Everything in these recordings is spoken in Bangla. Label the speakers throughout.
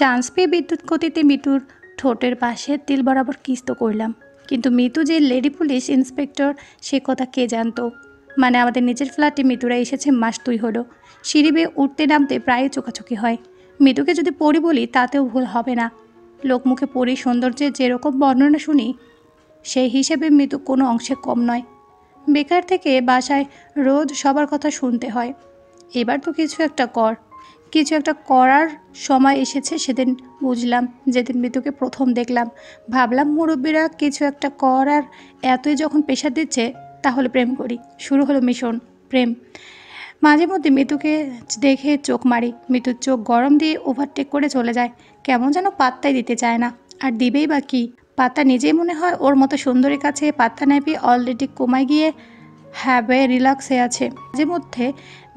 Speaker 1: চান্স পেয়ে বিদ্যুৎ গতিতে মিতুর ঠোঁটের পাশে তিল বরাবর কিস তো করলাম, কিন্তু মিতু যে লেডি পুলিশ ইন্সপেক্টর সে কথা কে জানতো। মানে আমাদের নিজের ফ্ল্যাটে মিতুরা এসেছে মাস 2 হলো। সিঁড়ি বেয়ে উঠতে নামতে প্রায় চোখাচোখি হয়। মিতুকে যদি পড়ি বলি তাতেও ভুল হবে না। লোকমুখে পড়ি সৌন্দর্যের যেরকম বর্ণনা শুনি সেই হিসেবে মিতু কোনো অংশে কম নয়। বেকার থেকে বাসায় রোজ সবার কথা শুনতে হয়। এবার তো কিছু একটা করার সময় এসেছে। সেদিন বুঝলাম, যেদিন মিতুকে প্রথম দেখলাম ভাবলাম মুরব্বীরা কিছু একটা করার এতই যখন প্রেশার দিচ্ছে তাহলে প্রেম করি। শুরু হলো মিশন প্রেম। মাঝে মধ্যে মিতুকে দেখে চোখ মারি, মিতুর চোখ গরম দিয়ে ওভারটেক করে চলে যায়। কেমন যেন পাত্তাই দিতে চায় না, আর দিবেই বা কি। পাত্তা নিজেই মনে হয় ওর মতো সুন্দরীর কাছে পাত্তা নেপি অলরেডি কমায় গিয়ে হ্যাবে রিল্যাক্সে আছে। মাঝে মধ্যে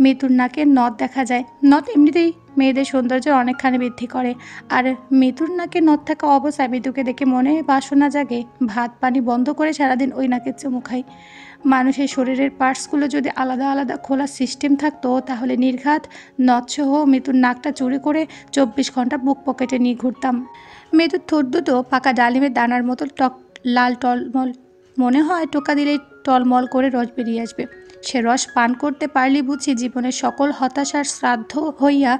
Speaker 1: মিতুর নাকে নথ দেখা যায়। নথ এমনিতেই মেয়েদের সৌন্দর্য অনেকখানি বৃদ্ধি করে, আর মিতুর নাকে নথ থাকা অবস্থায় মিতুকে দেখে মনে বাসনা জাগে ভাত পানি বন্ধ করে সারাদিন ওই নাকের চুমু খাই। মানুষের শরীরের পার্টসগুলো যদি আলাদা আলাদা খোলার সিস্টেম থাকতো তাহলে নির্ঘাত নথসহ মিতুর নাকটা চুরি করে 24 ঘন্টা বুক পকেটে নিয়ে ঘুরতাম। মিতুর ঠোঁট দুটো পাকা ডালিমের দানার মতো লাল টলমল, মনে হয় টোকা দিলেই টলমল করে রস বেরিয়ে আসবে। সে রস পান করতে পারলে বুঝি জীবনের সকল হতাশার শ্রাদ্ধ হইয়া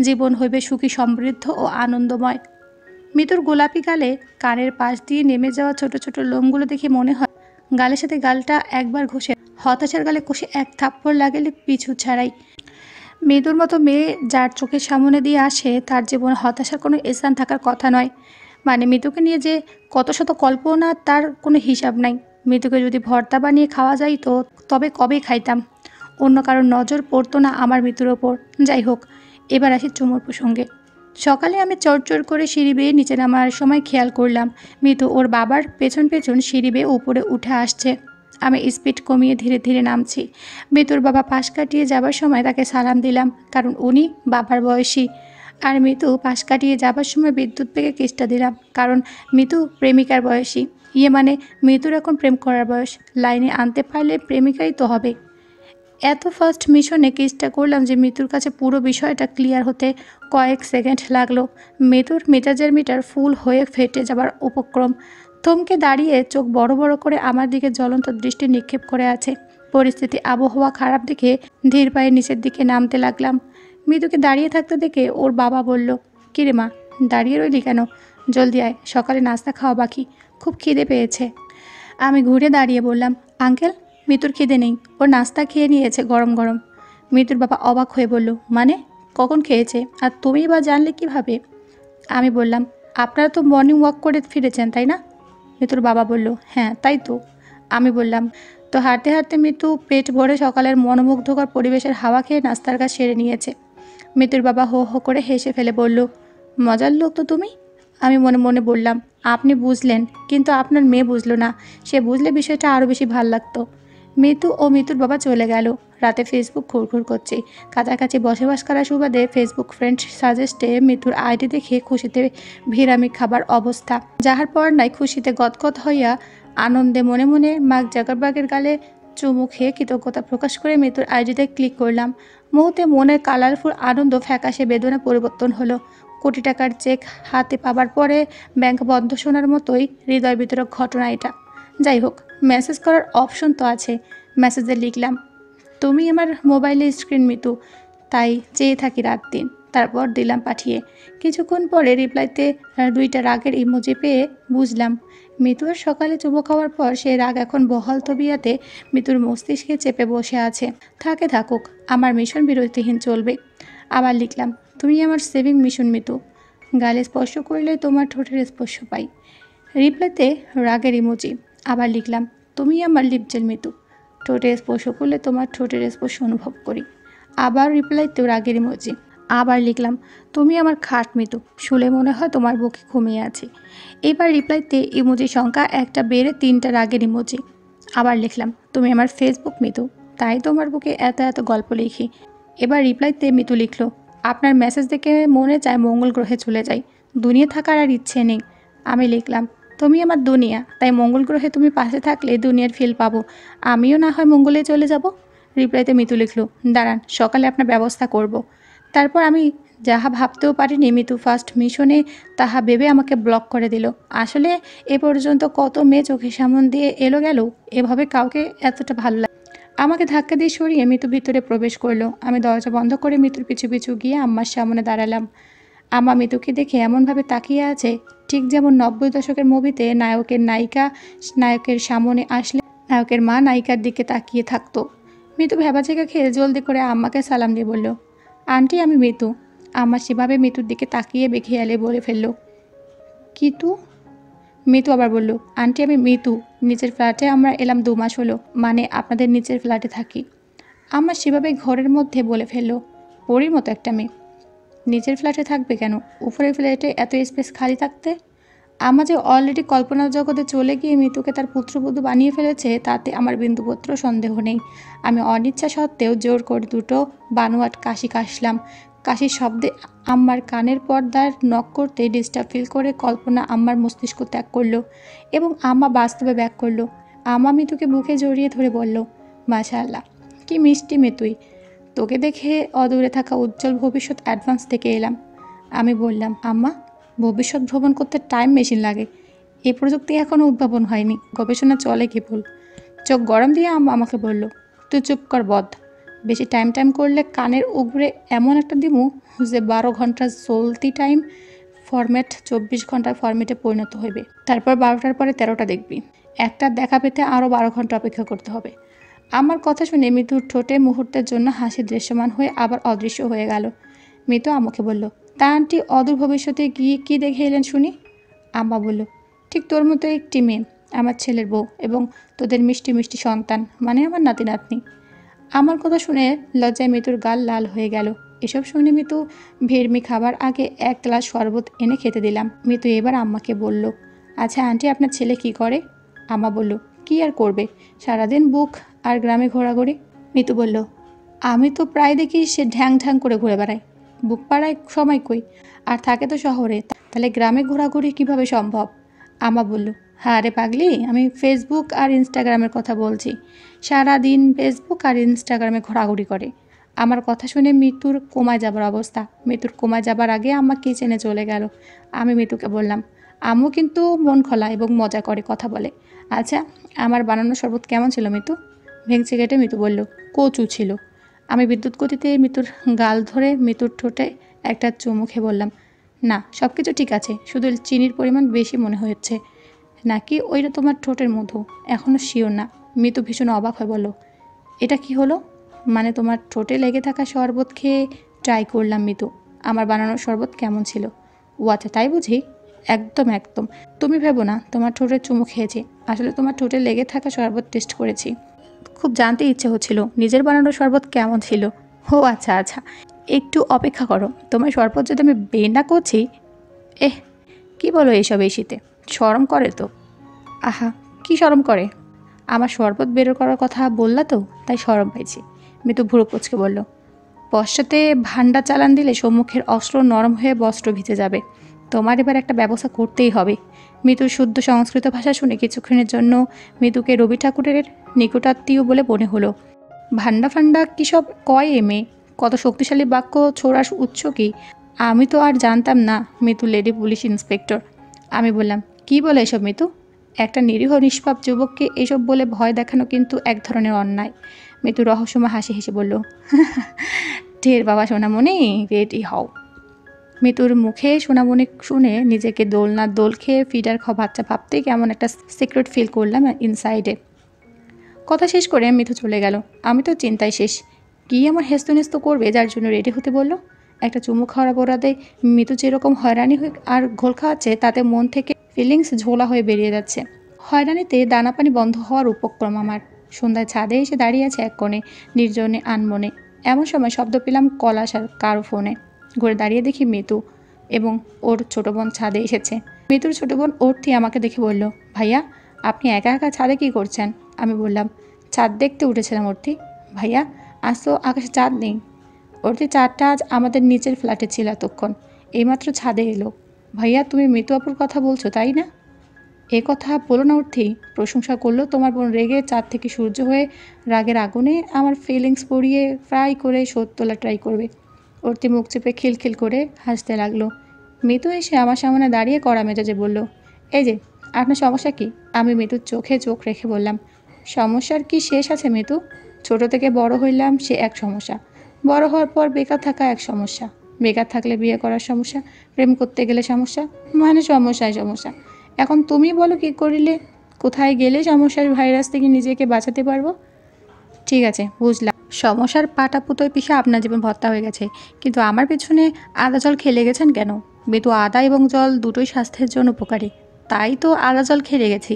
Speaker 1: জীবন হইবে সুখী সমৃদ্ধ ও আনন্দময়। মিতুর গোলাপি গালে কানের পাশ দিয়ে নেমে যাওয়া ছোট ছোট লোমগুলো দেখে মনে হয় গালের সাথে গালটা একবার ঘষে হতাশার গালে কষে এক থাপ্পড় লাগলে পিছু ছাড়াই। মিতুর মতো মেয়ে যার চোখের সামনে দিয়ে আসে তার জীবনে হতাশার কোনো স্থান থাকার কথা নয়। মানে মিতুকে নিয়ে যে কত শত কল্পনা তার কোনো হিসাব নাই। মিতুকে যদি ভর্তা বানিয়ে খাওয়া যায় তো তবে কবেই খাইতাম। অন্য কারোর নজর পড়তো না আমার মিতুর ওপর। যাই হোক, এবার আসি চুমুর প্রসঙ্গে। সকালে আমি চড়চড় করে সিঁড়ি বেয়ে নিচে নামার সময় খেয়াল করলাম মিতু ওর বাবার পেছন পেছন সিঁড়ি বেয়ে উপরে উঠে আসছে। আমি স্পিড কমিয়ে ধীরে ধীরে নামছি। মিতুর বাবা পাশ কাটিয়ে যাবার সময় তাকে সালাম দিলাম, কারণ উনি বাবার বয়সী। আর মিতু পাশ কাটিয়ে যাবার সময় বিদ্যুৎ বেগে কিসটা দিলাম, কারণ মিতু প্রেমিকার বয়সী। মানে মিতুর এখন প্রেম করার বয়স। লাইনে আনতে পারলে প্রেমিকাই তো হবে। এত ফার্স্ট মিশনে কিসটা করলাম যে মিতুর কাছে পুরো বিষয়টা ক্লিয়ার হতে কয়েক সেকেন্ড লাগলো। মিতুর মেজাজের মিটার ফুল হয়ে ফেটে যাবার উপক্রম। থমকে দাঁড়িয়ে চোখ বড় বড় করে আমার দিকে জ্বলন্ত দৃষ্টি নিক্ষেপ করে আছে। পরিস্থিতি আবহাওয়া খারাপ দেখে ধীর পায়ে নিচের দিকে নামতে লাগলাম। মিতুকে দাঁড়িয়ে থাকতে দেখে ওর বাবা বলল, কিরে মা, দাঁড়িয়ে রইলি কেন? জলদি আয়, সকালে নাস্তা খাওয়া বাকি, খুব খিদে পেয়েছে। আমি ঘুরে দাঁড়িয়ে বললাম, আঙ্কেল, মিতুর খিদে নেই, ওর নাস্তা খেয়ে নিয়েছে গরম গরম। মিতুর বাবা অবাক হয়ে বলল, মানে কখন খেয়েছে, আর তুমি বা জানলে কিভাবে? আমি বললাম, আপনারা তো মর্নিং ওয়াক করে ফিরেছেন তাই না? মিতুর বাবা বলল, হ্যাঁ তাই তো। আমি বললাম, তো হাঁটতে হাঁটতে মিতু পেট ভরে সকালের মনোমুগ্ধকর পরিবেশের হাওয়া খেয়ে নাস্তার কাজ সেরে নিয়েছে। মিতুর বাবা হো হো করে হেসে ফেলে বলল, মজার লোক তো তুমি। আমি মনে মনে বললাম, আপনি বুঝলেন, কিন্তু আপনার মেয়ে বুঝলো না। সে বুঝলে বিষয়টা আরও বেশি ভাল লাগতো। মিতু ও মিতুর বাবা চলে গেল। রাতে ফেসবুক ঘুরঘুর করছে। কাছাকাছি বসবাস করার সুবাদে ফেসবুক ফ্রেন্ড সাজেস্টে মিতুর আইডি দেখে খুশিতে ভিড়ামি খাবার অবস্থা। যাহার পর নাই খুশিতে গদগদ হইয়া আনন্দে মনে মনে মার্ক জাকারবার্গের গালে চুমু খেয়ে কৃতজ্ঞতা প্রকাশ করে মিতুর আইডিতে ক্লিক করলাম। মুহূর্তে মনের কালারফুল আনন্দ ফ্যাকাশে বেদনা পরিবর্তন হলো। কোটি টাকার চেক হাতে পাবার পরে ব্যাংক বন্ধ শোনার মতোই হৃদয় বিতরক ঘটনা এটা। যাই হোক, মেসেজ করার অপশন তো আছে। মেসেজে লিখলাম, তুমি আমার মোবাইলের স্ক্রিন মিতু, তাই চেয়ে থাকি রাত দিন। তারপর দিলাম পাঠিয়ে। কিছুক্ষণ পরে রিপ্লাইতে 2টা রাগের ইমোজি পেয়ে বুঝলাম মিতুর সকালে চুমো খাওয়ার পর সেই রাগ এখন বহাল তবিয়াতে মিতুর মস্তিষ্কে চেপে বসে আছে। থাকুক, আমার মিশন বিরতিহীন চলবে। আবার লিখলাম, তুমি আমার সেভিং মিশন মিতু, গালে স্পর্শ করলে তোমার ঠোঁটের স্পর্শ পাই। রিপ্লাইতে রাগের ইমোজি। আবার লিখলাম, তুমি আমার লিপজেল মিতু, ঠোঁটে স্পর্শ করলে তোমার ঠোঁটের স্পর্শ অনুভব করি। আবার রিপ্লাইতেও রাগের ইমোজি। আবার লিখলাম, তুমি আমার খাট মিতু, শুলে মনে হয় তোমার বুকে ঘুমিয়ে আছি। এবার রিপ্লাইতে ইমোজি সংখ্যা একটা বেড়ে 3টা রাগের ইমোজি। আবার লিখলাম, তুমি আমার ফেসবুক মিতু, তাই তোমার বুকে এত এত গল্প লিখি। এবার রিপ্লাইতে মিতু লিখল, আপনার মেসেজ দেখে মনে চায় মঙ্গল গ্রহে চলে যাই, দুনিয়া থাকার আর ইচ্ছে নেই। আমি লিখলাম, তুমি আমার দুনিয়া, তাই মঙ্গল গ্রহে তুমি পাশে থাকলে দুনিয়ার ফিল পাবো, আমিও না হয় মঙ্গলে চলে যাব। রিপ্লাইতে মিতু লিখল, দাঁড়ান, সকালে আপনার ব্যবস্থা করব। তারপর আমি যাহা ভাবতেও পারিনি মিতু ফার্স্ট মিশনে তাহা ভেবে আমাকে ব্লক করে দিল। আসলে এ পর্যন্ত কত মেয়ে চোখের সামন দিয়ে এলো গেল, এভাবে কাউকে এতটা ভালো লাগে। আমাকে ধাক্কা দিয়ে সরিয়ে মিতু ভিতরে প্রবেশ করলো। আমি দরজা বন্ধ করে মিতুর পিছু পিছু গিয়ে আম্মার সামনে দাঁড়ালাম। আম্মা মিতুকে দেখে এমনভাবে তাকিয়ে আছে, ঠিক যেমন 90 দশকের মুভিতে নায়কের নায়িকা নায়কের সামনে আসলে নায়কের মা নায়িকার দিকে তাকিয়ে থাকতো। মিতু ভেবাচেকা খেয়ে জলদি করে আম্মাকে সালাম দিয়ে বলল, আন্টি আমি মিতু। আম্মা সেভাবে মিতুর দিকে তাকিয়ে বেখেয়ালে বলে ফেলল, কি তু? মিতু আবার বলল, আন্টি আমি মিতু, নিচের ফ্ল্যাটে আমরা এলাম 2 মাস হলো, মানে আপনাদের নিচের ফ্ল্যাটে থাকি। আম্মা সেভাবে ঘরের মধ্যে বলে ফেলল, পরীর মতো একটা মেয়ে নিচের ফ্ল্যাটে থাকবে কেন? উপরের ফ্ল্যাটে এত স্পেস খালি থাকতে? আম্মা যে অলরেডি কল্পনার জগতে চলে গিয়ে মিতুকে তার পুত্রবধূ বানিয়ে ফেলেছে তাতে আমার বিন্দুমাত্র সন্দেহ নেই। আমি অনিচ্ছা সত্ত্বেও জোর করে দুটো বানোয়াট কাশি কাশলাম। কাশির শব্দে আম্মার কানের পর্দার নক করতে ডিস্টার্ব ফিল করে কল্পনা আম্মার মস্তিষ্ক ত্যাগ করলো এবং আম্মা বাস্তবে ব্যাক করলো। আম্মা মিতুকে বুকে জড়িয়ে ধরে বলল, মাশাআল্লাহ কি মিষ্টি মিতুই, তোকে দেখে অদূরে থাকা উজ্জ্বল ভবিষ্যৎ অ্যাডভান্স থেকে এলাম। আমি বললাম, আম্মা ভবিষ্যৎ ভ্রমণ করতে টাইম মেশিন লাগে, এই প্রযুক্তি এখনও উদ্ভাবন হয়নি, গবেষণা চলে কেবল। চোখ গরম দিয়ে আম্মা আমাকে বলল, তুই চুপ কর বদ, বেশি টাইম করলে কানের উগড়ে এমন একটা দিমু যে 12 ঘন্টার চলতি টাইম ফরম্যাট 24 ঘন্টার ফরম্যাটে পরিণত হইবে। তারপর 12টার পরে 13টা দেখবি। একটা দেখা পেতে আরও 12 ঘন্টা অপেক্ষা করতে হবে। আমার কথা শুনে মিতুর ঠোঁটে মুহূর্তের জন্য হাসি দৃশ্যমান হয়ে আবার অদৃশ্য হয়ে গেল। মিতু আম্মুকে বলল, তা আন্টি অদূর ভবিষ্যতে গিয়ে কী দেখে এলেন শুনি? আম্মা বলল, ঠিক তোর মতো একটি মেয়ে, আমার ছেলের বউ এবং তোদের মিষ্টি মিষ্টি সন্তান, মানে আমার নাতি নাতনি। আমার কথা শুনে লজ্জায় মিতুর গাল লাল হয়ে গেল। এসব শুনে মিতু ভেড়মি খাবার আগে 1 গ্লাস শরবত এনে খেতে দিলাম। মিতু এবার আম্মাকে বলল, আচ্ছা আন্টি আপনার ছেলে কি করে? আম্মা বলল, কি আর করবে, সারাদিন বুক আর গ্রামে ঘোরাঘুরি। মিতু বলল, আমি তো প্রায় দেখি সে ঢ্যাং ঢ্যাং করে ঘুরে বেড়ায়, বুক পাড়ায় সময় কই, আর থাকে তো শহরে, তাহলে গ্রামে ঘোরাঘুরি কিভাবে সম্ভব? আম্মা বলল, হ্যাঁ রে পাগলি, আমি ফেসবুক আর ইনস্টাগ্রামের কথা বলছি। সারা দিন ফেসবুক আর ইনস্টাগ্রামে ঘোরাঘুরি করে। আমার কথা শুনে মিতুর কোমায় যাবার অবস্থা। মিতুর কোমায় যাবার আগে আম্মা কিচেনে চলে গেল। আমি মিতুকে বললাম, আম্মু কিন্তু মন খোলা এবং মজা করে কথা বলে। আচ্ছা আমার বানানো শরবত কেমন ছিল মিতু? ভেঙচি কেটে মিতু বলল, কচু ছিল। আমি বিদ্যুৎ গতিতে মিতুর গাল ধরে মিতুর ঠোঁটে একটা চুমু খেয়ে বললাম, না সব কিছু ঠিক আছে, শুধু চিনির পরিমাণ বেশি মনে হচ্ছে। নাকি ওইটা তোমার ঠোঁটের মধু? এখনও শিওর না। মিতু ভীষণ অবাক হয়ে বলল, এটা কি হলো? মানে তোমার ঠোঁটে লেগে থাকা শরবত খেয়ে ট্রাই করলাম মিতু, আমার বানানো শরবত কেমন ছিল। ও আচ্ছা তাই বুঝি। একদম একদম, তুমি ভেবো না তোমার ঠোঁটের চুমু খেয়েছি, আসলে তোমার ঠোঁটে লেগে থাকা শরবত টেস্ট করেছি। খুব জানতে ইচ্ছে হচ্ছিল নিজের বানানো শরবত কেমন ছিল। ও আচ্ছা আচ্ছা, একটু অপেক্ষা করো, তোমার শরবত যদি আমি বের না করছি। এহ কি বলো এইসব এই শীতে, শরম করে তো? আহা কি শরম করে? আমার শরবত বের করার কথা বললা তো, তাই শরম পাইছি। মিতু ভুরু কুচকে বলল, পশ্চাতে ভান্ডা চালান দিলে সম্মুখের অস্ত্র নরম হয়ে বস্ত্র ভিজে যাবে, তোমার এবার একটা ব্যবস্থা করতেই হবে। মিতুর শুদ্ধ সংস্কৃত ভাষা শুনে কিছুক্ষণের জন্য মিতুকে রবি ঠাকুরের নিকটাত্মীয় বলে মনে হলো। ভান্ডা ফান্ডা কী সব কয় এ মেয়ে, কত শক্তিশালী বাক্য ছোড়ার উৎস কি? আমি তো আর জানতাম না মিতু লেডি পুলিশ ইন্সপেক্টর। আমি বললাম, কি বলে এসব মিতু? একটা নিরীহ নিষ্পাপ যুবককে এসব বলে ভয় দেখানো কিন্তু এক ধরনের অন্যায়। মিতু রহস্যময় হাসি হেসে বলল, ঢের বাবা সোনামণি, রেডি হও। মিতুর মুখে সোনামণি শুনে নিজেকে দোলনার দোল খেয়ে ফিডার খাওয়া বাচ্চা ভাবতেই কেমন একটা সিক্রেট ফিল করলাম ইনসাইডে। কথা শেষ করে মিতু চলে গেল। আমি তো চিন্তায় শেষ, কী আমার হেস্তনেস্ত করবে যার জন্য রেডি হতে বলল। একটা চুমু খাওয়ার অপরাধে মিতু যেরকম হয়রানি হয়ে আর ঘোল খাওয়াচ্ছে, তাতে মন থেকে ফিলিংস ঝোলা হয়ে বেরিয়ে যাচ্ছে। হয়রানিতে দানা পানি বন্ধ হওয়ার উপক্রম আমার। সন্ধ্যায় ছাদে এসে দাঁড়িয়ে আছে এক কোণে, নির্জনে আনমনে। এমন সময় শব্দ পেলাম কলাশ আর কারো ফোনে। ঘুরে দাঁড়িয়ে দেখি মিতু এবং ওর ছোটো বোন ছাদে এসেছে। মিতুর ছোটো বোন অর্থী আমাকে দেখে বলল, ভাইয়া আপনি একা একা ছাদে কী করছেন? আমি বললাম, চাঁদ দেখতে উঠেছিলাম অর্থী। ভাইয়া আজ তো আকাশে চাঁদ নেই। অর্থী, চাঁদটা আজ আমাদের নিচের ফ্ল্যাটে ছিল এতক্ষণ, এইমাত্র ছাদে এলো। ভাইয়া তুমি মিতু আপুর কথা বলছো তাই না? এ কথা বলো না অর্থী, প্রশংসা করলো তোমার বোন রেগে চাঁদ থেকে সূর্য হয়ে রাগের আগুনে আমার ফিলিংস পড়িয়ে ফ্রাই করে শোধ তোলা ট্রাই করবে। অর্তি মুখ চেপে খিলখিল করে হাসতে লাগলো। মিতু এসে আমার সামনে দাঁড়িয়ে কড়া মেজাজে বলল, এই যে আপনার সমস্যা কি? আমি মিতুর চোখে চোখ রেখে বললাম, সমস্যার কি শেষ আছে মিতু? ছোট থেকে বড় হইলাম সে এক সমস্যা, বড় হওয়ার পর বেকার থাকা এক সমস্যা, বেকার থাকলে বিয়ে করার সমস্যা, প্রেম করতে গেলে সমস্যা, মানে সমস্যায় সমস্যা। এখন তুমি বলো কি করিলে, কোথায় গেলে সমস্যার ভাইরাস থেকে নিজেকে বাঁচাতে পারবো? ঠিক আছে, বুঝলাম সমস্যার পাটা পুতোয় পিষে আপনার জীবন ভর্তা হয়ে গেছে, কিন্তু আমার পেছনে আদা জল খেলে গেছেন কেন? মিতু, আদা এবং জল দুটোই স্বাস্থ্যের জন্য উপকারী, তাই তো আদা জল খেলে গেছি।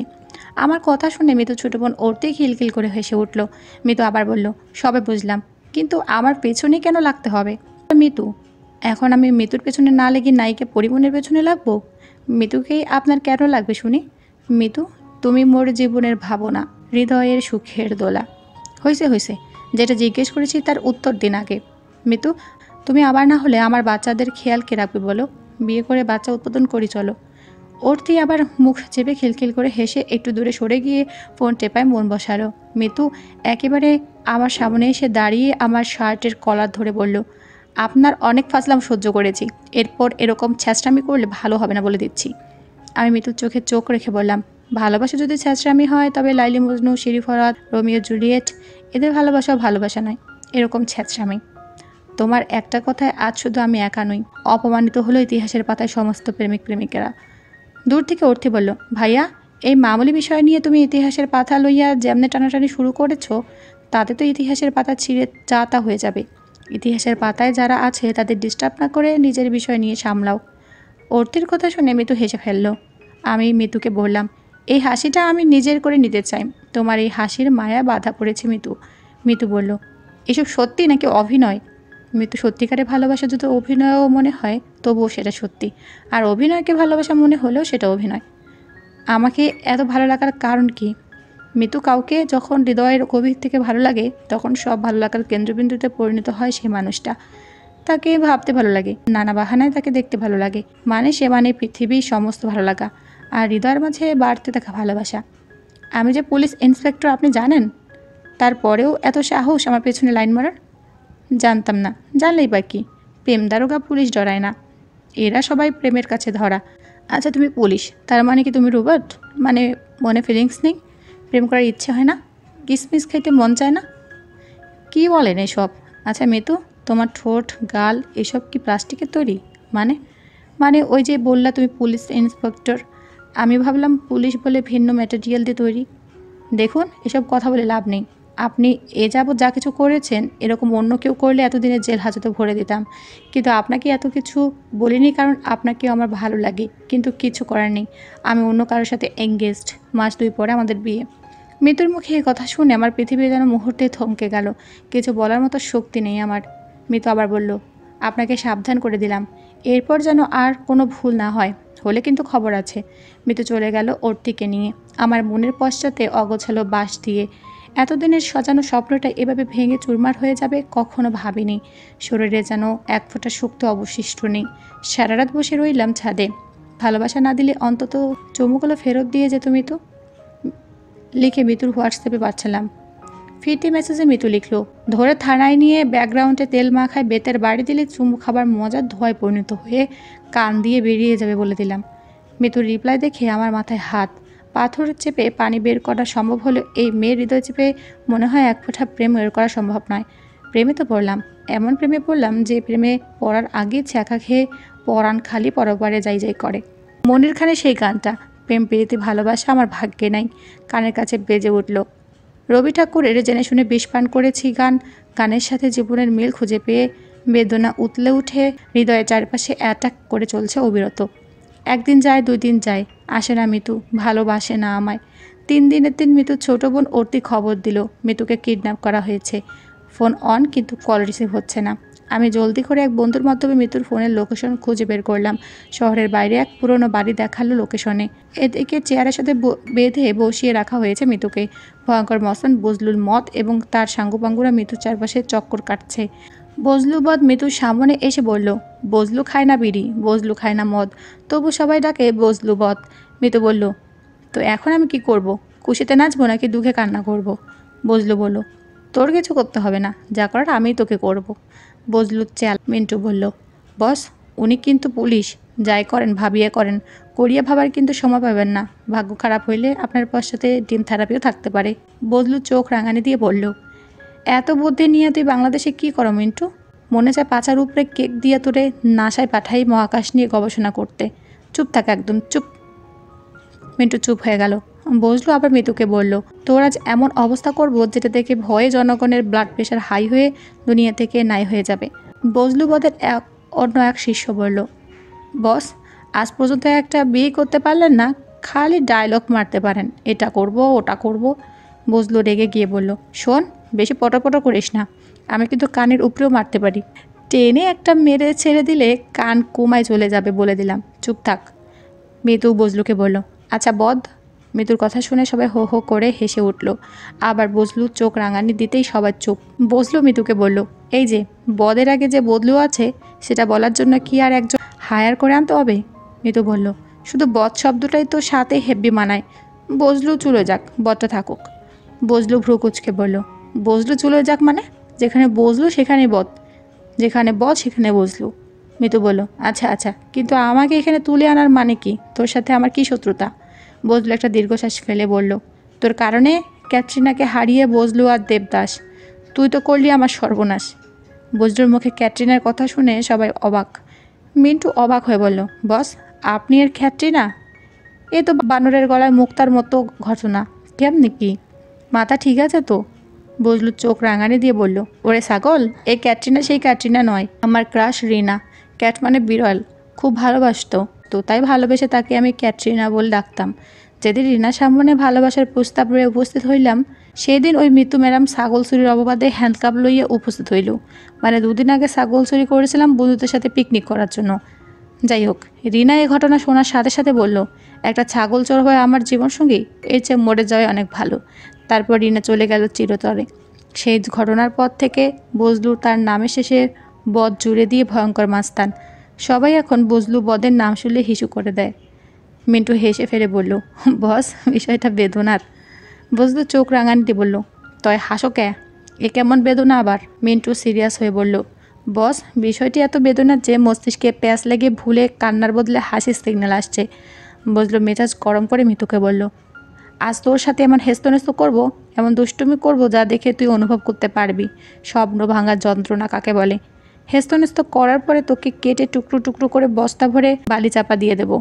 Speaker 1: আমার কথা শুনে মিতু ছোটো বোন ওরতে খিলখিল করে হেসে উঠল। মিতু আবার বলল, সবে বুঝলাম, কিন্তু আমার পেছনে কেন লাগতে হবে? মিতু, এখন আমি মিতুর পেছনে না লেগে নায়িকা পরিমণের পেছনে লাগবো? মিতুকেই আপনার কেন লাগবে শুনি? মিতু, তুমি মোর জীবনের ভাবনা, হৃদয়ের সুখের দোলা। হয়েছে হয়েছে, যেটা জিজ্ঞেস করেছি তার উত্তর দিন আগে। মিতু, তুমি আবার না হলে আমার বাচ্চাদের খেয়াল কে রাখবে বলো? বিয়ে করে বাচ্চা উৎপাদন করি চলো। অর্থী আবার মুখ চেপে খিলখিল করে হেসে একটু দূরে সরে গিয়ে ফোন টেপায় মন বসালো। মিতু একেবারে আমার সামনে এসে দাঁড়িয়ে আমার শার্টের কলার ধরে বলল, আপনার অনেক ফাজলাম সহ্য করেছি, এরপর এরকম ছ্যাঁচড়ামি করলে ভালো হবে না বলে দিচ্ছি। আমি মিতুর চোখে চোখ রেখে বললাম, ভালোবাসা যদি ছ্যাঁচড়ামি হয় তবে Laili Majnu, Siri Farhad, Romeo Juliet এদের ভালোবাসাও ভালোবাসা নয়, এরকম ছ্যাঁচড়ামি। তোমার একটা কথায় আজ শুধু আমি একা নই, অপমানিত হলো ইতিহাসের পাতায় সমস্ত প্রেমিক প্রেমিকেরা। দূর থেকে অর্থী বলল, ভাইয়া, এই মামুলি বিষয় নিয়ে তুমি ইতিহাসের পাতা লইয়া যেমনে টানাটানি শুরু করেছ, তাতে তো ইতিহাসের পাতা ছিঁড়ে যা তা হয়ে যাবে। ইতিহাসের পাতায় যারা আছে তাদের ডিস্টার্ব না করে নিজের বিষয় নিয়ে সামলাও। অর্থীর কথা শুনে মিতু হেসে ফেলল। আমি মিতুকে বললাম, এই হাসিটা আমি নিজের করে নিতে চাই, তোমার এই হাসির মায়া বাধা পড়েছে মিতু। মিতু বলল, এসব সত্যি নাকি অভিনয়? মিতু, সত্যিকারে ভালোবাসা যদি অভিনয়ও মনে হয় তবুও সেটা সত্যি, আর অভিনয়কে ভালোবাসা মনে হলেও সেটা অভিনয়। আমাকে এত ভালো লাগার কারণ কি? মিতু, কাউকে যখন হৃদয়ের গভীর থেকে ভালো লাগে তখন সব ভালো লাগার কেন্দ্রবিন্দুতে পরিণত হয় সেই মানুষটা। তাকে ভাবতে ভালো লাগে, নানা বাহানায় তাকে দেখতে ভালো লাগে, মানে সে মানে পৃথিবীর সমস্ত ভালো লাগা, আর হৃদয়ের মাঝে বাড়তে থাকা ভালোবাসা। আমি যে পুলিশ ইন্সপেক্টর আপনি জানেন, তারপরেও এত সাহস আমার পেছনে লাইন মারার? জানতাম না, জানলেই বা কি, প্রেম দারোগা পুলিশ ডরায় না, এরা সবাই প্রেমের কাছে ধরা। আচ্ছা তুমি পুলিশ, তার মানে কি তুমি রোবট? মানে মনে ফিলিংস নেই, প্রেম করার ইচ্ছে হয় না, কিসমিস খেতে মন চায় না? কি বলেন এসব? আচ্ছা মিতু, তোমার ঠোঁট গাল এসব কি প্লাস্টিকের তৈরি? মানে মানে ওই যে বললা তুমি পুলিশ ইন্সপেক্টর, আমি ভাবলাম পুলিশ বলে ভিন্ন ম্যাটেরিয়াল দিয়ে তৈরি। দেখুন, এসব কথা বলে লাভ নেই। আপনি এ যাবৎ যা কিছু করেছেন এরকম অন্য কেউ করলে এতদিনে জেল হাজতে ভরে দিতাম, কিন্তু আপনাকে এত কিছু বলিনি কারণ আপনাকেও আমার ভালো লাগে, কিন্তু কিছু করার নেই, আমি অন্য কারোর সাথে এঙ্গেজড, মাস 2 পরে আমাদের বিয়ে। মৃত্যুর মুখে এই কথা শুনে আমার পৃথিবী যেন মুহূর্তে থমকে গেল, কিছু বলার মতো শক্তি নেই আমার। মৃত্যু আবার বলল, আপনাকে সাবধান করে দিলাম, এরপর যেন আর কোনো ভুল না হয়, হলে কিন্তু খবর আছে। মৃত্যু চলে গেল অর্তিকে নিয়ে আমার মনের পশ্চাতে অগোছালো বাঁশ দিয়ে। এতদিনের সাজানো স্বপ্নটা এভাবে ভেঙে চুরমার হয়ে যাবে কখনো ভাবিনি। শরীরে যেন এক ফোঁটা শক্তি অবশিষ্ট নেই। সারা রাত বসে রইলাম ছাদে। ভালোবাসা না দিলে অন্তত চুমুগুলো ফেরত দিয়ে যেত মিতু, লিখে মিতুর হোয়াটসঅ্যাপে পাঠালাম। ফিরতি মেসেজে মিতু লিখল, ধরে থানায় নিয়ে ব্যাকগ্রাউন্ডে তেল মাখায় বেতের বাড়ি দিলে চুমু খাবার মজার ধোঁয়ায় পরিণত হয়ে কান দিয়ে বেরিয়ে যাবে বলে দিলাম। মিতুর রিপ্লাই দেখে আমার মাথায় হাত, পাথর চেপে পানি বের করা সম্ভব হলেও এই মেয়ের হৃদয় চেপে মনে হয় এক ফোঁটা প্রেম বের করা সম্ভব নয়। প্রেমে তো পড়লাম, এমন প্রেমে পড়লাম যে প্রেমে পড়ার আগে ছ্যাঁকা খেয়ে পরাণ খালি পরপারে যাই যাই করে। মনির খানে সেই গানটা, প্রেম প্রীতি ভালোবাসা আমার ভাগ্যে নাই, কানের কাছে বেজে উঠল। রবি ঠাকুরের জেনে শুনে বিষ পান করেছি গান, গানের সাথে জীবনের মিল খুঁজে পেয়ে বেদনা উতলে উঠে হৃদয়ের চারপাশে অ্যাটাক করে চলছে অবিরত। একদিন যায়, 2 দিন যায়, আসে না মিতু, ভালোবাসে না আমায়। 3 দিনের দিন মিতুর ছোটো বোন অর্তি খবর দিল মিতুকে কিডন্যাপ করা হয়েছে। ফোন অন কিন্তু কল রিসিভ হচ্ছে না। আমি জলদি করে এক বন্ধুর মাধ্যমে মিতুর ফোনের লোকেশন খুঁজে বের করলাম। শহরের বাইরে এক পুরনো বাড়ি দেখালো লোকেশনে। এদিকে চেয়ারের সাথে বেঁধে বসিয়ে রাখা হয়েছে মিতুকে। ভয়ঙ্কর মস্তান বজলুল মদ এবং তার সাঙ্গুপাঙ্গুরা মিতুর চারপাশে চক্কর কাটছে। বজলু বদ মিতুর সামনে এসে বলল, বজলু খায় না বিড়ি, বজলু খায় না মদ, তবু সবাই ডাকে বজলু বদ। মিতু বলল, তো এখন আমি কি করব? খুশিতে নাচবো নাকি দুঃখে কান্না করব? বজলু বলল, তোর কিছু করতে হবে না, যা করার আমিই তোকে করব। বজলু চাল। মিন্টু বলল, বস উনি কিন্তু পুলিশ, যাই করেন ভাবিয়ে করেন, করিয়া ভাবার কিন্তু সময় পাবেন না। ভাগ্য খারাপ হইলে আপনার পশ্চাতে ডিম থেরাপিও থাকতে পারে। বজলু চোখ রাঙানি দিয়ে বলল, এত বুদ্ধি নিয়ে তুই বাংলাদেশে কি করো মিন্টু? মনে চায় পাচার উপরে কেক দিয়ে তোরে নাসায় পাঠাই মহাকাশ নিয়ে গবেষণা করতে। চুপ থাক, একদম চুপ। মিন্টু চুপ হয়ে গেল। বজলু আবার মিতুকে বলল, তোর আজ এমন অবস্থা করব যেটা দেখে ভয়ে জনগণের ব্লাড প্রেশার হাই হয়ে দুনিয়া থেকে নাই হয়ে যাবে। বজলু বদের অন্য এক শিষ্য বলল, বস আজ পর্যন্ত একটা বিয়ে করতে পারলেন না, খালি ডায়লগ মারতে পারেন, এটা করব ওটা করব। বজলু রেগে গিয়ে বলল, শোন বেশি পটর করিস না, আমি কিন্তু কানের উপরেও মারতে পারি। টেনে একটা মেরে ছেড়ে দিলে কান কোমায় চলে যাবে বলে দিলাম, চুপ থাক। মিতু বজলুকে বলল, আচ্ছা বদ। মিতুর কথা শুনে সবাই হো হো করে হেসে উঠল। আবার বজলু চোখ রাঙানি দিতেই সবার চুপ। বজলু মিতুকে বলল, এই যে বদের আগে যে বদলু আছে সেটা বলার জন্য কি আর একজন হায়ার করে আনতে হবে? মিতু বলল, শুধু বদ শব্দটাই তো সাথে হেব্বি মানায়। বজলু চলে যাক, বদটা থাকুক। বজলু ভ্রু কুচকে বলল, বজলু চলে যাক মানে? যেখানে বজলু সেখানে বদ, যেখানে বদ সেখানে বজলু। মিতু বলল, আচ্ছা আচ্ছা, কিন্তু আমাকে এখানে তুলে আনার মানে কি? তোর সাথে আমার কি শত্রুতা? বজলু একটা দীর্ঘশ্বাস ফেলে বলল, তোর কারণে ক্যাটরিনাকে হারিয়ে বজলু আর দেবদাস, তুই তো করলি আমার সর্বনাশ। বজলুর মুখে ক্যাটরিনার কথা শুনে সবাই অবাক। মিন্টু অবাক হয়ে বলল, বস আপনি এর ক্যাটরিনা? এ তো বানরের গলায় মুক্তার মতো ঘটনা, কেমনি কি? মাথা ঠিক আছে তো? বজলু চোখ রাঙানি দিয়ে বলল, ওরে ছাগল, এই ক্যাটরিনা সেই ক্যাটরিনা নয়, আমার ক্রাশ রিনা। ক্যাট মানে বিরল, খুব ভালোবাসতো তো, তাই ভালোবেসে তাকে আমি ক্যাটরিনা বলে ডাকতাম। যেদিন রিনার সামনে ভালোবাসার প্রস্তাব রয়ে উপস্থিত হইলাম, সেই দিন ওই মৃত্যু ম্যাডাম ছাগল চুরির অপবাদে হ্যান্ডকাপ লইয়া উপস্থিত হইল। মানে দুদিন আগে ছাগল চুরি করেছিলাম বন্ধুদের সাথে পিকনিক করার জন্য। যাই হোক, রিনা এই ঘটনা শোনার সাথে সাথে বলল, একটা ছাগল চোর হয়ে আমার জীবনসঙ্গী, এর চেয়ে মরে যাওয়া অনেক ভালো। তারপর রিনা চলে গেল চিরতরে। সেই ঘটনার পর থেকে বজলু তার নামের শেষে বদ জুড়ে দিয়ে ভয়ঙ্কর মাস্তান। সবাই এখন বজলু বদের নাম শুনলে হিসু করে দেয়। মিন্টু হেসে ফেলে বলল, বস বিষয়টা বেদনার। বজলু চোখ রাঙানিতে বলল, তয় হাসো কে? এ কেমন বেদনা আবার? মিন্টু সিরিয়াস হয়ে বলল, বস বিষয়টি এত বেদনার যে মস্তিষ্কে প্যাঁচ লেগে ভুলে কান্নার বদলে হাসির সিগন্যাল আসছে। বজলু মেজাজ গরম করে মিতুকে বলল, আজ তোর সাথে এমন হেস্তনেস্ত করব, এমন দুষ্টুমি করব যা দেখে তুই অনুভব করতে পারবি স্বপ্ন ভাঙার যন্ত্রণা কাকে বলে। হেস্তনেস্ত করার পরে তোকে কেটে টুকরো টুকরো করে বস্তা ভরে বালি চাপা দিয়ে দেব।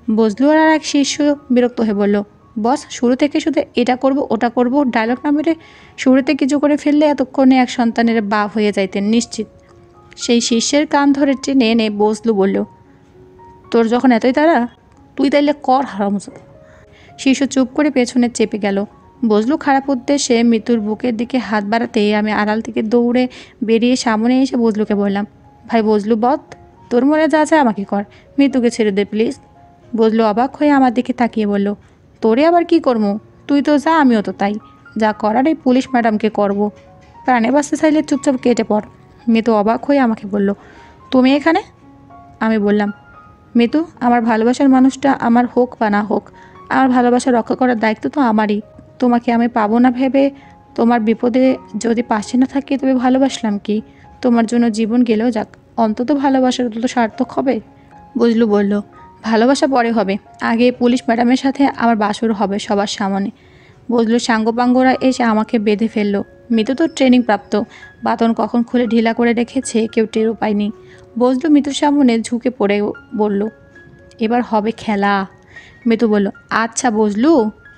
Speaker 1: বজলু আর এক শিষ্য বিরক্ত হয়ে বলল, বস শুরু থেকে শুধু এটা করব ওটা করব ডায়লগ না মেরে শুরুতে কিছু করে ফেললে এতক্ষণে এক সন্তানের বাপ হয়ে যাইতেন নিশ্চিত। সেই শিষ্যের কান ধরে টেনে এনে বজলু বলল, তোর যখন এতই তারা, তুই তাইলে কর হারামজাদা। শিশু চুপ করে পেছনে চেপে গেল। বজলু খারাপ উদ্দেশ্যে মৃত্যুর বুকের দিকে হাত বাড়াতেই আমি আড়াল থেকে দৌড়ে বেরিয়ে সামনে এসে বজলুকে বললাম, ভাই বজলু বদ, তোর মনে যা আছে আমাকে কর, মৃত্যুকে ছেড়ে দে প্লিজ। বজলু অবাক হয়ে আমার দিকে তাকিয়ে বলল, তোরে আবার কি করবো? তুই তো যা, আমিও তো তাই। যা করার এই পুলিশ ম্যাডামকে করব। প্রাণে বাঁচতে চাইলে চুপচাপ কেটে পড়। মৃত্যু অবাক হয়ে আমাকে বলল, তুমি এখানে? আমি বললাম, মিতু আমার ভালোবাসার মানুষটা আমার হোক বা না হোক, আমার ভালোবাসা রক্ষা করার দায়িত্ব তো আমারই। তোমাকে আমি পাবো না ভেবে তোমার বিপদে যদি পাশে না থাকি তবে ভালোবাসলাম কি? তোমার জন্য জীবন গেলেও যাক, অন্তত ভালোবাসার তো সার্থক হবে। বুঝলু বলল, ভালোবাসা পরে হবে, আগে পুলিশ ম্যাডামের সাথে আমার বাসর হবে সবার সামনে। বজলু সাঙ্গপাঙ্গরা এসে আমাকে বেঁধে ফেললো। মিতু তো ট্রেনিং প্রাপ্ত, বাতন কখন খুলে ঢিলা করে রেখেছে কেউ টেরও পায়নি। বজলু মিতুর সামনে ঝুঁকে পড়ে বলল, এবার হবে খেলা। মিতু বলল, আচ্ছা বজলু,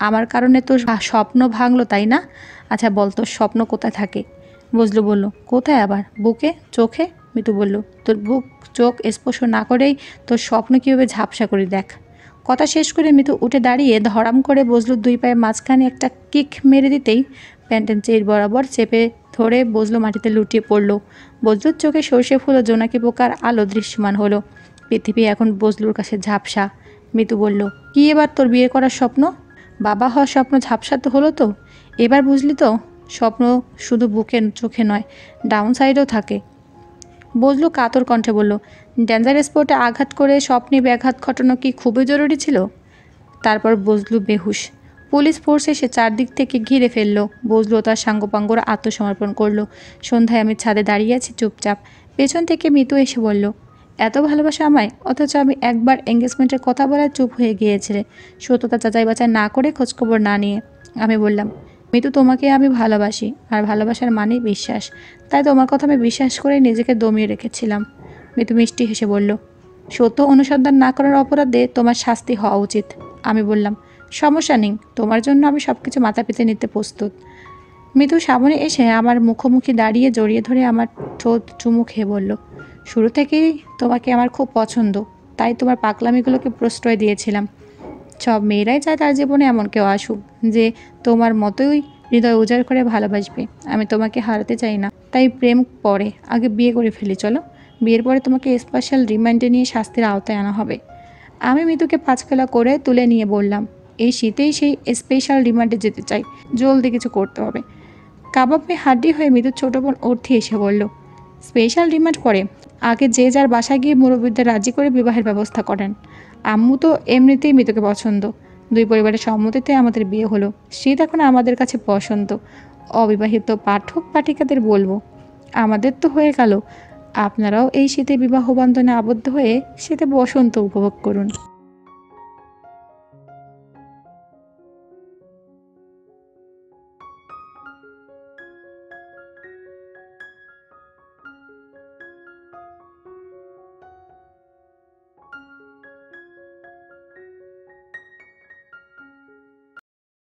Speaker 1: আমার কারণে তোর স্বপ্ন ভাঙলো তাই না? আচ্ছা বল তোর স্বপ্ন কোথায় থাকে? বজলু বলল, কোথায় আবার? বুকে, চোখে? মিতু বলল, তোর বুক চোখ স্পর্শ না করেই তোর স্বপ্ন কীভাবে ঝাপসা করে দেখ। কথা শেষ করে মিতু উঠে দাঁড়িয়ে ধরাম করে বজলুর দুই পায়ে মাঝখানে একটা কিক মেরে দিতেই প্যান্টের চের বরাবর চেপে ধরে বজলু মাটিতে লুটিয়ে পড়ল। বজলুর চোখে সর্ষে ফুল ও জোনাকি পোকার আলো দৃশ্যমান হলো। পৃথিবী এখন বজলুর কাছে ঝাপসা। মিতু বলল, কি এবার তোর বিয়ে করার স্বপ্ন? বাবা হওয়ার স্বপ্ন ঝাপসা তো হলো তো? এবার বুঝলি তো, স্বপ্ন শুধু বুকে চোখে নয়, ডাউন সাইডেও থাকে। বজলু কাতর কণ্ঠে বলল, ডেঞ্জার স্পটে আঘাত করে স্বপ্নে ব্যাঘাত ঘটানো কি খুবই জরুরি ছিল? তারপর বজলু বেহুশ। পুলিশ ফোর্স এসে চারদিক থেকে ঘিরে ফেললো। বজলু তার সাঙ্গপাঙ্গরা আত্মসমর্পণ করলো। সন্ধ্যায় আমি ছাদে দাঁড়িয়ে আছি চুপচাপ। পেছন থেকে মিতু এসে বলল, এত ভালোবাসা আমায়, অথচ আমি একবার এঙ্গেজমেন্টের কথা বলায় চুপ হয়ে গিয়েছিলে, সত্যতা যাচাই বাছাই না করে খোঁজখবর না নিয়ে। আমি বললাম, মিতু তোমাকে আমি ভালোবাসি, আর ভালোবাসার মানেই বিশ্বাস, তাই তোমার কথা আমি বিশ্বাস করে নিজেকে দমিয়ে রেখেছিলাম। মিতু মিষ্টি হেসে বলল, সত্য অনুসন্ধান না করার অপরাধে তোমার শাস্তি হওয়া উচিত। আমি বললাম, সমস্যা নেই, তোমার জন্য আমি সব কিছু মাথা পেতে নিতে প্রস্তুত। মিতু সামনে এসে আমার মুখোমুখি দাঁড়িয়ে জড়িয়ে ধরে আমার ঠোঁট চুমু খেয়ে বলল, শুরু থেকেই তোমাকে আমার খুব পছন্দ, তাই তোমার পাগলামিগুলোকে প্রশ্রয় দিয়েছিলাম। সব মেয়েরাই চায় তার জীবনে এমন কেউ আসুক যে তোমার মতোই হৃদয় উজাড় করে ভালোবাসবে। আমি তোমাকে হারাতে চাই না, তাই প্রেম পরে, আগে বিয়ে করে ফেলি চলো। বিয়ের পরে তোমাকে স্পেশাল রিমান্ডে নিয়ে শাস্তির আওতায় আনা হবে। আমি মিতুকে পাঁচকেলা করে তুলে নিয়ে বললাম, এই শীতেই সেই স্পেশাল রিমান্ডে যেতে চাই, জলদি কিছু করতে হবে। কাবাব মেয়ে হাড্ডি হয়ে মিতুর ছোটো বোন অর্থে এসে বলল, স্পেশাল রিমান্ড পরে, আগে যে যার বাসায় গিয়ে মুরব্বিদের রাজি করে বিবাহের ব্যবস্থা করেন। আম্মু তো এমনিতেই মিতুকে পছন্দ, দুই পরিবারের সম্মতিতে আমাদের বিয়ে হলো। শীত এখন আমাদের কাছে বসন্ত। অবিবাহিত পাঠক পাঠিকাদের বলবো, আমাদের তো হয়ে গেল, আপনারাও এই শীতে বিবাহ বন্ধনে আবদ্ধ হয়ে শীতে বসন্ত উপভোগ করুন।